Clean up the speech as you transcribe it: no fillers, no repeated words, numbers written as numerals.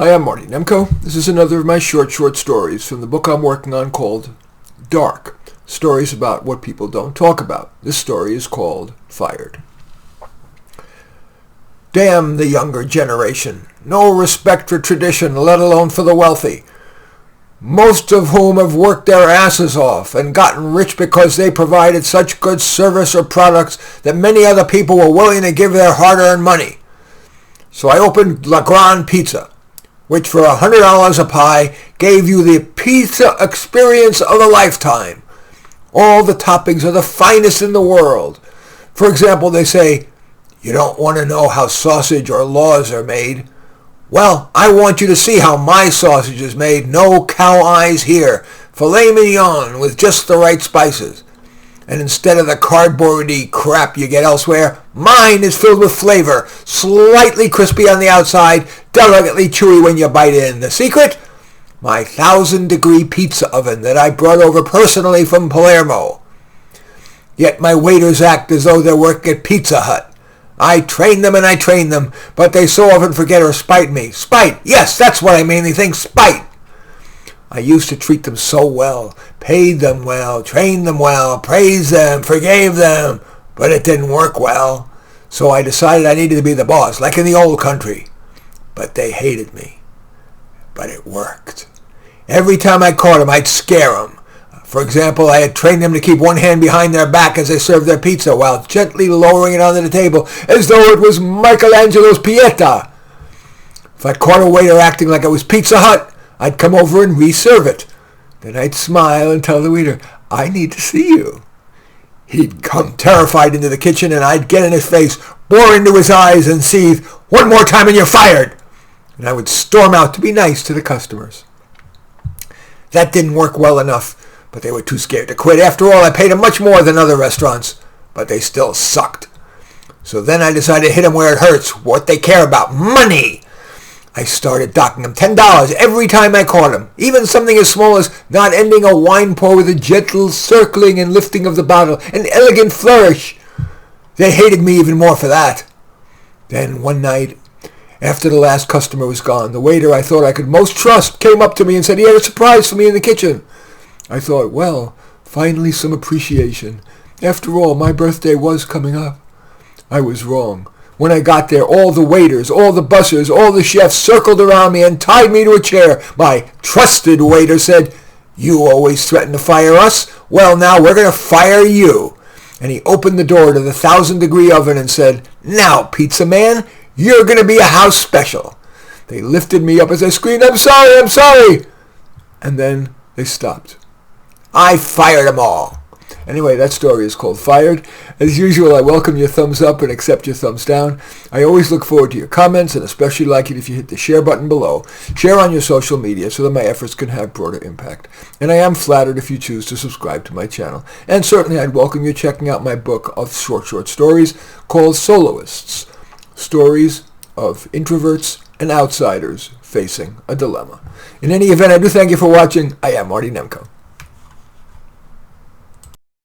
Hi, I'm Marty Nemko. This is another of my short stories from the book I'm working on called Dark, Stories About What People Don't Talk About. This story is called Fired. Damn the younger generation. No respect for tradition, let alone for the wealthy. Most of whom have worked their asses off and gotten rich because they provided such good service or products that many other people were willing to give their hard-earned money. So I opened La Grande Pizza, which for $100 a pie gave you the pizza experience of a lifetime. All the toppings are the finest in the world. For example, they say, you don't want to know how sausage or laws are made. Well, I want you to see how my sausage is made. No cow eyes here. Filet mignon with just the right spices. And instead of the cardboardy crap you get elsewhere, mine is filled with flavor, slightly crispy on the outside, delicately chewy when you bite in. The secret? My 1,000-degree pizza oven that I brought over personally from Palermo. Yet my waiters act as though they're working at Pizza Hut. I train them and I train them, but they so often forget or spite me. Spite! Yes, that's what I mainly think, spite! I used to treat them so well, paid them well, trained them well, praised them, forgave them, but it didn't work well. So I decided I needed to be the boss, like in the old country. But they hated me. But it worked. Every time I caught them, I'd scare them. For example, I had trained them to keep one hand behind their back as they served their pizza while gently lowering it onto the table as though it was Michelangelo's Pieta. If I caught a waiter acting like it was Pizza Hut, I'd come over and reserve it. Then I'd smile and tell the waiter, I need to see you. He'd come terrified into the kitchen and I'd get in his face, bore into his eyes and seethe, one more time and you're fired. And I would storm out to be nice to the customers. That didn't work well enough, but they were too scared to quit. After all, I paid them much more than other restaurants, but they still sucked. So then I decided to hit them where it hurts, what they care about, money. I started docking them $10 every time I caught them, even something as small as not ending a wine pour with a gentle circling and lifting of the bottle, an elegant flourish. They hated me even more for that. Then one night, after the last customer was gone, the waiter I thought I could most trust came up to me and said he had a surprise for me in the kitchen. I thought, well, finally some appreciation. After all, my birthday was coming up. I was wrong. When I got there, all the waiters, all the bussers, all the chefs circled around me and tied me to a chair. My trusted waiter said, you always threaten to fire us. Well, now we're going to fire you. And he opened the door to the 1,000-degree oven and said, now, pizza man, you're going to be a house special. They lifted me up as I screamed, I'm sorry. And then they stopped. I fired them all. Anyway, that story is called Fired. As usual, I welcome your thumbs up and accept your thumbs down. I always look forward to your comments and especially like it if you hit the share button below. Share on your social media so that my efforts can have broader impact. And I am flattered if you choose to subscribe to my channel. And certainly I'd welcome you checking out my book of short stories called Soloists, Stories of Introverts and Outsiders Facing a Dilemma. In any event, I do thank you for watching. I am Marty Nemko.